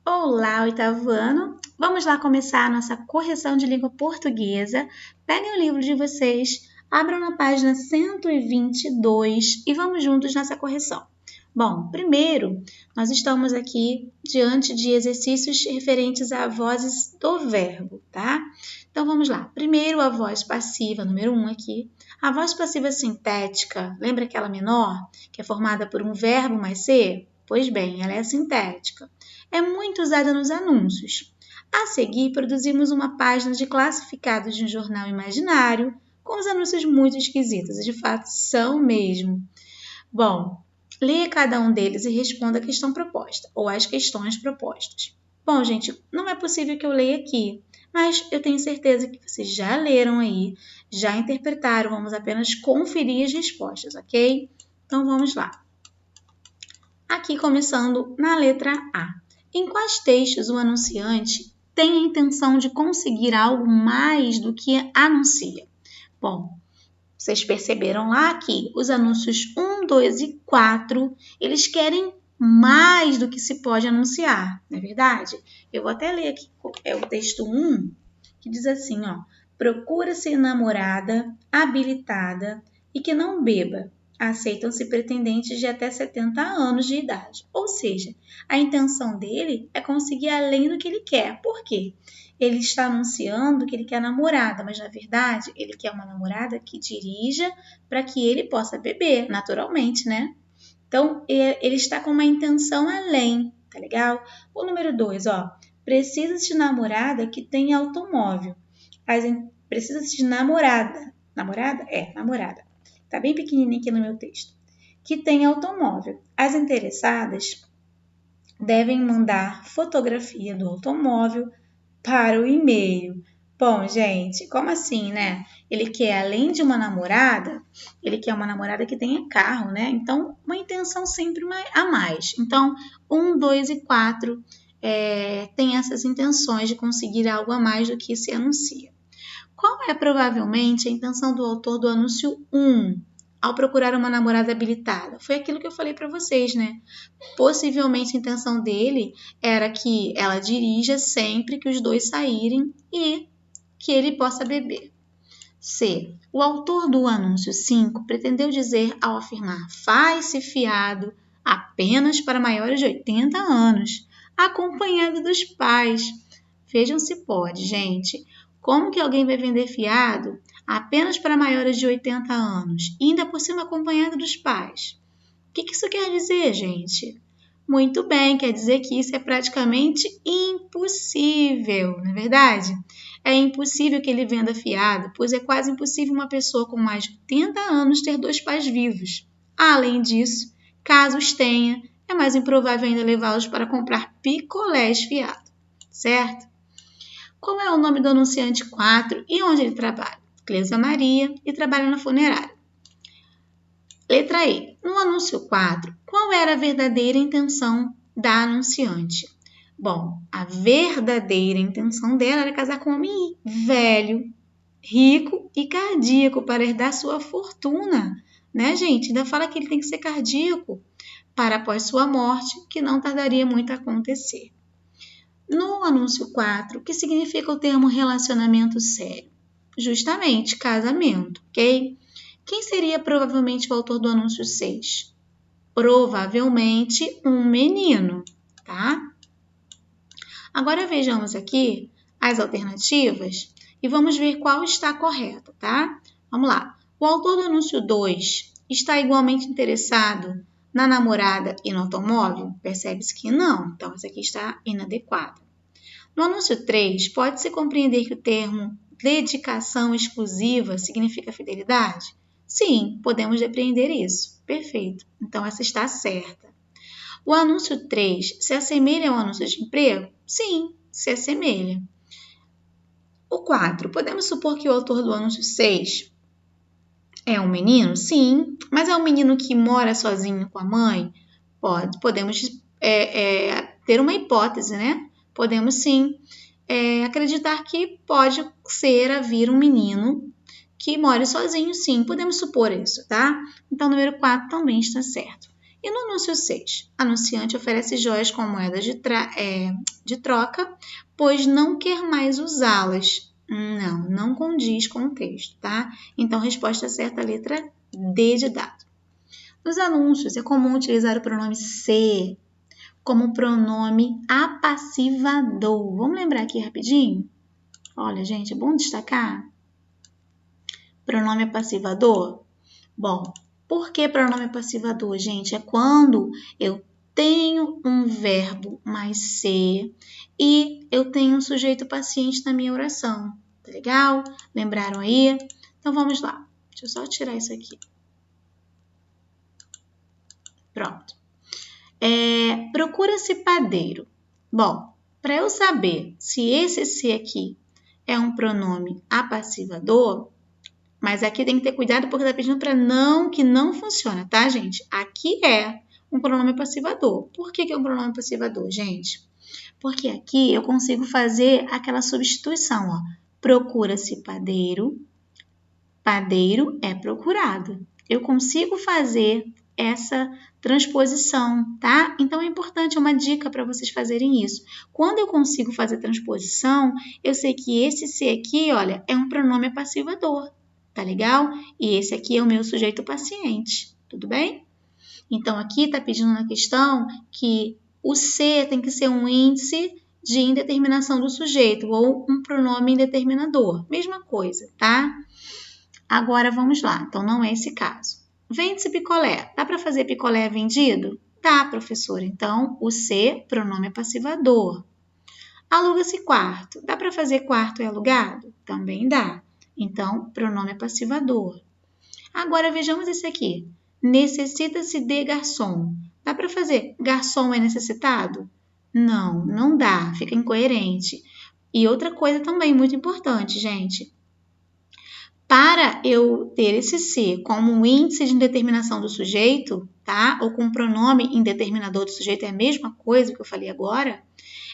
Olá, oitavo ano! Vamos lá começar a nossa correção de língua portuguesa. Peguem o livro de vocês, abram na página 122 e vamos juntos nessa correção. Bom, primeiro, nós estamos aqui diante de exercícios referentes a vozes do verbo, tá? Então, vamos lá. Primeiro, a voz passiva, número 1 aqui. A voz passiva sintética, lembra aquela menor, que é formada por um verbo mais ser? Pois bem, ela é sintética. É muito usada nos anúncios. A seguir, produzimos uma página de classificados de um jornal imaginário com os anúncios muito esquisitos, e de fato são mesmo. Bom, leia cada um deles e responda a questão proposta, ou as questões propostas. Bom, gente, não é possível que eu leia aqui, mas eu tenho certeza que vocês já leram aí, já interpretaram, vamos apenas conferir as respostas, ok? Então vamos lá. Aqui começando na letra A. Em quais textos o anunciante tem a intenção de conseguir algo mais do que anuncia? Bom, vocês perceberam lá que os anúncios 1, 2 e 4, eles querem mais do que se pode anunciar, não é verdade? Eu vou até ler aqui, é o texto 1, que diz assim, ó, procura-se namorada habilitada e que não beba. Aceitam-se pretendentes de até 70 anos de idade. Ou seja, a intenção dele é conseguir além do que ele quer. Por quê? Ele está anunciando que ele quer namorada, mas na verdade ele quer uma namorada que dirija para que ele possa beber, naturalmente, né? Então, ele está com uma intenção além, tá legal? O número 2, ó, precisa-se de namorada que tenha automóvel. Precisa-se de namorada. Namorada? É, namorada. Tá bem pequenininho aqui no meu texto. Que tenha automóvel. As interessadas devem mandar fotografia do automóvel para o e-mail. Bom, gente, como assim, né? Ele quer, além de uma namorada, ele quer uma namorada que tenha carro, né? Então, uma intenção sempre a mais. Então, 1, 2 e 4 tem essas intenções de conseguir algo a mais do que se anuncia. Qual é provavelmente a intenção do autor do anúncio 1 ao procurar uma namorada habilitada? Foi aquilo que eu falei para vocês, né? Possivelmente a intenção dele era que ela dirija sempre que os dois saírem e que ele possa beber. C. O autor do anúncio 5 pretendeu dizer ao afirmar faz-se fiado apenas para maiores de 80 anos, acompanhado dos pais. Vejam se pode, gente. Como que alguém vai vender fiado apenas para maiores de 80 anos, e ainda por cima acompanhado dos pais? O que isso quer dizer, gente? Muito bem, quer dizer que isso é praticamente impossível, não é verdade? É impossível que ele venda fiado, pois é quase impossível uma pessoa com mais de 80 anos ter dois pais vivos. Além disso, caso os tenha, é mais improvável ainda levá-los para comprar picolés fiado, certo? Qual é o nome do anunciante 4 e onde ele trabalha? Cleusa Maria e trabalha na funerária. Letra E. No anúncio 4, qual era a verdadeira intenção da anunciante? Bom, a verdadeira intenção dela era casar com um homem velho, rico e cardíaco para herdar sua fortuna, né, gente? Ainda fala que ele tem que ser cardíaco para após sua morte, que não tardaria muito a acontecer. No anúncio 4, o que significa o termo relacionamento sério? Justamente, casamento, ok? Quem seria provavelmente o autor do anúncio 6? Provavelmente um menino, tá? Agora vejamos aqui as alternativas e vamos ver qual está correta, tá? Vamos lá. O autor do anúncio 2 está igualmente interessado na namorada e no automóvel? Percebe-se que não, então essa aqui está inadequada. No anúncio 3, pode-se compreender que o termo dedicação exclusiva significa fidelidade? Sim, podemos depreender isso. Perfeito. Então, essa está certa. O anúncio 3 se assemelha ao anúncio de emprego? Sim, se assemelha. O 4, podemos supor que o autor do anúncio 6 é um menino? Sim, mas é um menino que mora sozinho com a mãe? Podemos ter uma hipótese, né? Podemos sim acreditar que pode vir um menino que more sozinho, sim, podemos supor isso, tá? Então, o número 4 também está certo. E no anúncio 6, anunciante oferece joias com moedas de troca, pois não quer mais usá-las. Não condiz com o texto, tá? Então, resposta certa, letra D de dado. Nos anúncios, é comum utilizar o pronome ser como pronome apassivador. Vamos lembrar aqui rapidinho? Olha, gente, é bom destacar. Pronome apassivador? Bom, por que pronome passivador, gente? É quando eu tenho um verbo mais ser e eu tenho um sujeito paciente na minha oração. Tá legal? Lembraram aí? Então vamos lá. Deixa eu só tirar isso aqui. Pronto. Procura-se padeiro. Bom, para eu saber se esse ser aqui é um pronome apassivador, mas aqui tem que ter cuidado porque está pedindo para não, que não funciona, tá, gente? Aqui é um pronome passivador. Por que é um pronome passivador, gente? Porque aqui eu consigo fazer aquela substituição, ó. Procura-se padeiro, padeiro é procurado. Eu consigo fazer essa transposição, tá? Então é importante, é uma dica para vocês fazerem isso. Quando eu consigo fazer transposição, eu sei que esse ser aqui, olha, é um pronome passivador. Tá legal? E esse aqui é o meu sujeito paciente, tudo bem? Então, aqui está pedindo na questão que o ser tem que ser um índice de indeterminação do sujeito ou um pronome indeterminador. Mesma coisa, tá? Agora, vamos lá. Então, não é esse caso. Vende-se picolé. Dá para fazer picolé vendido? Dá, professora. Então, o ser, pronome passivador. Aluga-se quarto. Dá para fazer quarto e alugado? Também dá. Então, pronome passivador. Agora, vejamos esse aqui. Necessita-se de garçom. Dá para fazer garçom é necessitado? Não, não dá. Fica incoerente. E outra coisa também muito importante, gente. Para eu ter esse ser como um índice de indeterminação do sujeito, tá? Ou com um pronome indeterminador do sujeito, é a mesma coisa que eu falei agora,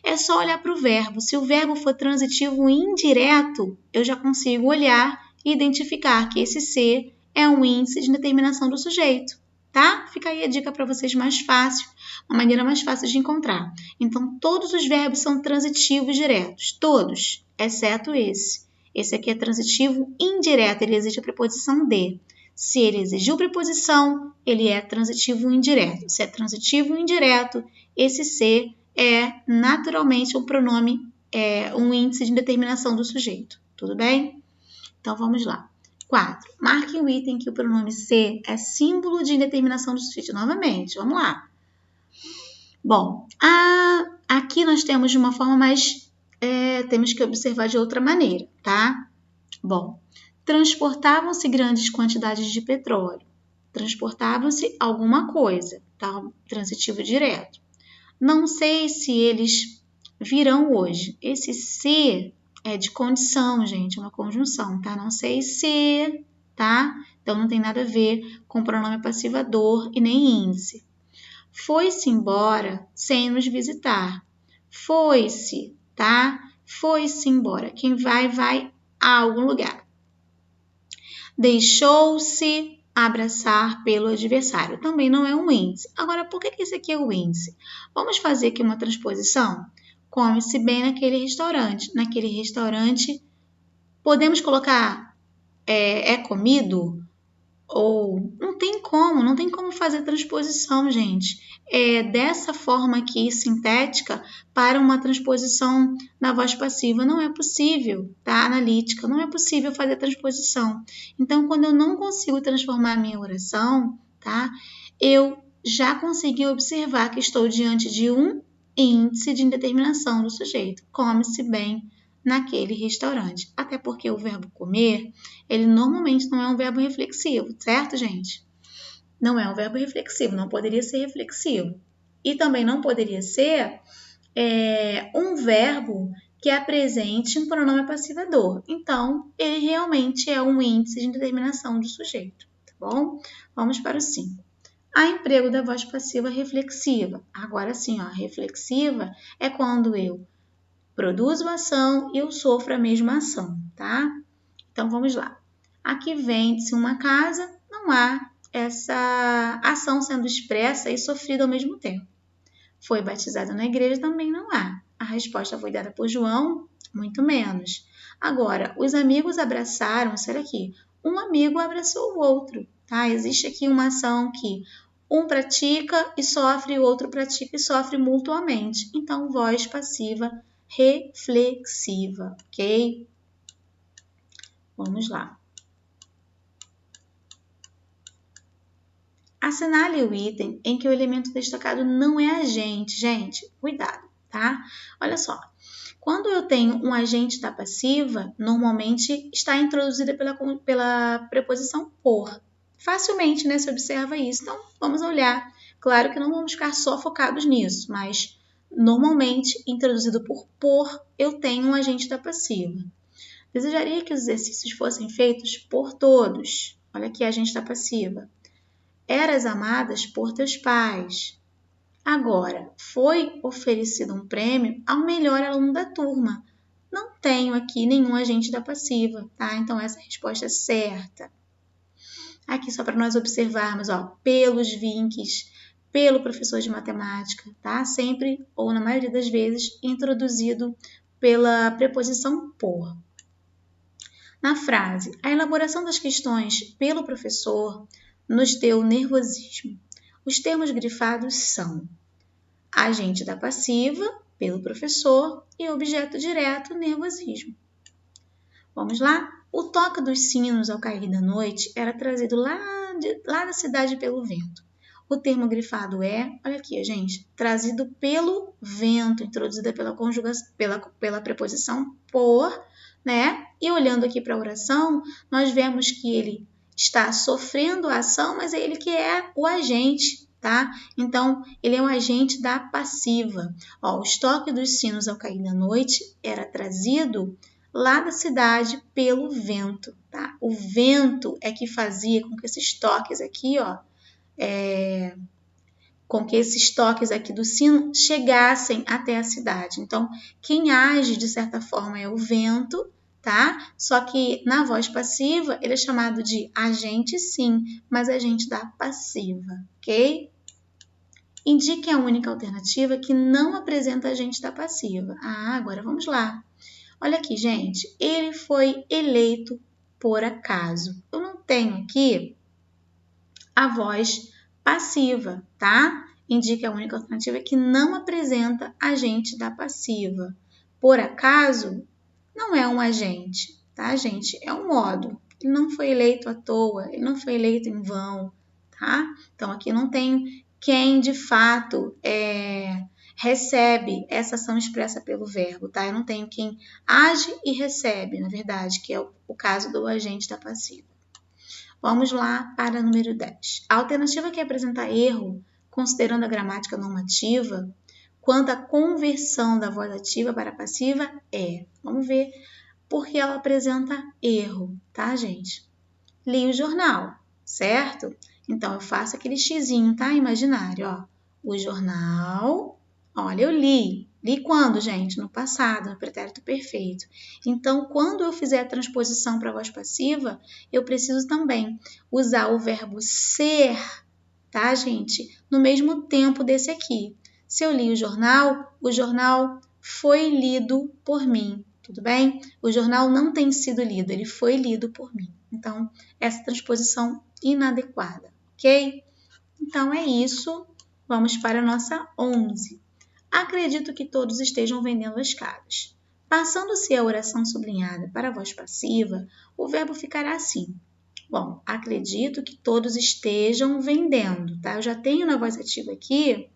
é só olhar para o verbo. Se o verbo for transitivo indireto, eu já consigo olhar e identificar que esse ser é um índice de determinação do sujeito, tá? Fica aí a dica para vocês mais fácil, uma maneira mais fácil de encontrar. Então, todos os verbos são transitivos diretos, todos, exceto esse. Esse aqui é transitivo indireto, ele exige a preposição de. Se ele exigiu preposição, ele é transitivo indireto. Se é transitivo indireto, esse ser é naturalmente um pronome, um índice de determinação do sujeito. Tudo bem? Então, vamos lá. 4. Marque o item que o pronome ser é símbolo de indeterminação do sujeito. Novamente, vamos lá. Bom, aqui nós temos de uma forma mais... temos que observar de outra maneira, tá? Bom, transportavam-se grandes quantidades de petróleo. Transportavam-se alguma coisa, tá? Transitivo direto. Não sei se eles virão hoje. Esse se é de condição, gente, é uma conjunção, tá? Não sei se, tá? Então, não tem nada a ver com pronome passivador e nem índice. Foi-se embora sem nos visitar. Foi-se, tá? Foi-se embora. Quem vai, vai a algum lugar. Deixou-se abraçar pelo adversário. Também não é um índice. Agora, por que esse aqui é o índice? Vamos fazer aqui uma transposição? Come-se bem naquele restaurante. Naquele restaurante, podemos colocar é comido? Ou não tem como fazer transposição, gente. Dessa forma aqui, sintética, para uma transposição na voz passiva. Não é possível, tá? Analítica, não é possível fazer transposição. Então, quando eu não consigo transformar a minha oração, tá? Eu já consegui observar que estou diante de um índice de indeterminação do sujeito. Come-se bem naquele restaurante. Até porque o verbo comer, ele normalmente não é um verbo reflexivo, certo, gente? Não é um verbo reflexivo, não poderia ser reflexivo. E também não poderia ser um verbo que apresente um pronome passivador. Então, ele realmente é um índice de indeterminação do sujeito, tá bom? Vamos para o 5. Há emprego da voz passiva reflexiva. Agora sim, ó, reflexiva é quando eu produzo a ação e eu sofro a mesma ação, tá? Então, vamos lá. Aqui vende-se uma casa, não há essa ação sendo expressa e sofrida ao mesmo tempo. Foi batizado na igreja? Também não há. A resposta foi dada por João? Muito menos. Agora, os amigos abraçaram, será que um amigo abraçou o outro, tá? Existe aqui uma ação que um pratica e sofre, o outro pratica e sofre mutuamente. Então, voz passiva reflexiva, ok? Vamos lá. Assinale o item em que o elemento destacado não é agente. Gente, cuidado, tá? Olha só. Quando eu tenho um agente da passiva, normalmente está introduzida pela preposição por. Facilmente, né, se observa isso. Então, vamos olhar. Claro que não vamos ficar só focados nisso, mas normalmente, introduzido por, eu tenho um agente da passiva. Desejaria que os exercícios fossem feitos por todos. Olha aqui a agente da passiva. Eras amadas por teus pais. Agora, foi oferecido um prêmio ao melhor aluno da turma. Não tenho aqui nenhum agente da passiva, tá? Então, essa resposta é certa. Aqui, só para nós observarmos, ó, pelos vinques, pelo professor de matemática, tá? Sempre, ou na maioria das vezes, introduzido pela preposição por. Na frase, a elaboração das questões pelo professor nos deu nervosismo. Os termos grifados são agente da passiva, pelo professor, e objeto direto, nervosismo. Vamos lá? O toque dos sinos ao cair da noite era trazido lá da cidade pelo vento. O termo grifado é, olha aqui, gente, trazido pelo vento, introduzida pela conjugação, pela preposição por, né? E olhando aqui para a oração, nós vemos que ele está sofrendo a ação, mas é ele que é o agente, tá? Então, ele é um agente da passiva. Ó, o estoque dos sinos ao cair da noite era trazido lá da cidade pelo vento, tá? O vento é que fazia com que esses toques aqui, ó, com que esses toques aqui do sino chegassem até a cidade. Então, quem age de certa forma é o vento, tá? Só que na voz passiva ele é chamado de agente, sim, mas agente da passiva, ok? Indique a única alternativa que não apresenta agente da passiva. Ah, agora vamos lá. Olha aqui, gente, ele foi eleito por acaso. Eu não tenho aqui a voz passiva, tá? Indica a única alternativa que não apresenta agente da passiva. Por acaso, não é um agente, tá, gente? É um modo. Ele não foi eleito à toa, ele não foi eleito em vão, tá? Então, aqui não tem quem, de fato, recebe essa ação expressa pelo verbo, tá? Eu não tenho quem age e recebe, na verdade, que é o caso do agente da passiva. Vamos lá para o número 10. A alternativa que apresenta erro, considerando a gramática normativa, quanto à conversão da voz ativa para passiva é. Vamos ver por que ela apresenta erro, tá, gente? Li o jornal, certo? Então, eu faço aquele xizinho, tá? Imaginário, ó. O jornal, olha, eu li. Li quando, gente? No passado, no pretérito perfeito. Então, quando eu fizer a transposição para a voz passiva, eu preciso também usar o verbo ser, tá, gente? No mesmo tempo desse aqui. Se eu li o jornal foi lido por mim, tudo bem? O jornal não tem sido lido, ele foi lido por mim. Então, essa transposição inadequada, ok? Então, é isso. Vamos para a nossa 11. Acredito que todos estejam vendendo escadas. Passando-se a oração sublinhada para a voz passiva, o verbo ficará assim. Bom, acredito que todos estejam vendendo, tá? Eu já tenho na voz ativa aqui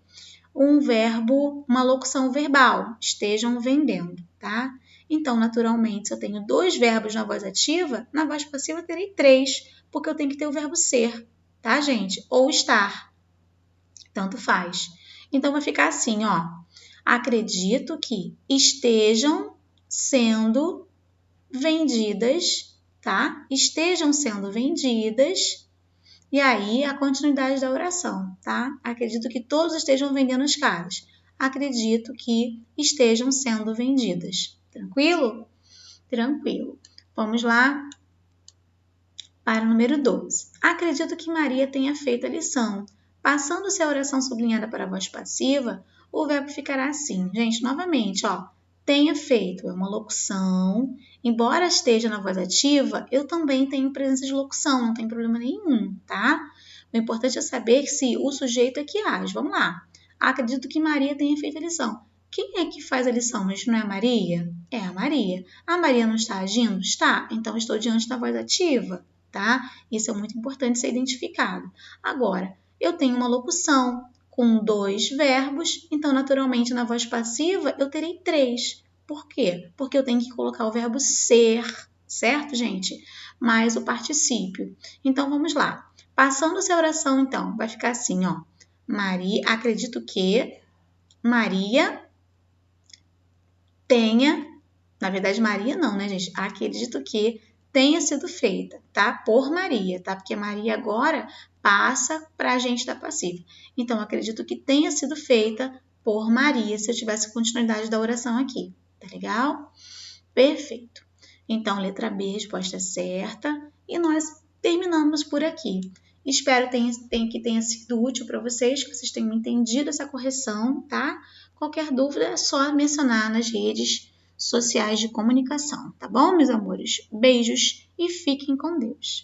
um verbo, uma locução verbal, estejam vendendo, tá? Então, naturalmente, se eu tenho 2 verbos na voz ativa, na voz passiva eu terei 3, porque eu tenho que ter o verbo ser, tá, gente? Ou estar, tanto faz. Então, vai ficar assim, ó. Acredito que estejam sendo vendidas, tá? Estejam sendo vendidas. E aí, a continuidade da oração, tá? Acredito que todos estejam vendendo escadas. Acredito que estejam sendo vendidas. Tranquilo? Tranquilo. Vamos lá Para o número 12. Acredito que Maria tenha feito a lição. Passando-se a oração sublinhada para a voz passiva, o verbo ficará assim. Gente, novamente, ó. Tenha feito é uma locução. Embora esteja na voz ativa, eu também tenho presença de locução, não tem problema nenhum, tá? O importante é saber se o sujeito é que age. Vamos lá. Acredito que Maria tenha feito a lição. Quem é que faz a lição? Mas não é a Maria? É a Maria. A Maria não está agindo? Está. Então, estou diante da voz ativa, tá? Isso é muito importante ser identificado. Agora, eu tenho uma locução com 2 verbos, então, naturalmente, na voz passiva, eu terei 3. Por quê? Porque eu tenho que colocar o verbo ser, certo, gente? Mais o particípio. Então, vamos lá. Passando-se a oração, então, vai ficar assim, ó. Maria, acredito que Maria tenha, na verdade, Maria não, né, gente? Acredito que tenha sido feita, tá? Por Maria, tá? Porque Maria agora passa para a gente da passiva. Então, acredito que tenha sido feita por Maria, se eu tivesse continuidade da oração aqui. Tá legal? Perfeito. Então, letra B, resposta certa. E nós terminamos por aqui. Espero que tenha sido útil para vocês, que vocês tenham entendido essa correção, tá? Qualquer dúvida é só mencionar nas redes sociais de comunicação, tá bom, meus amores? Beijos e fiquem com Deus.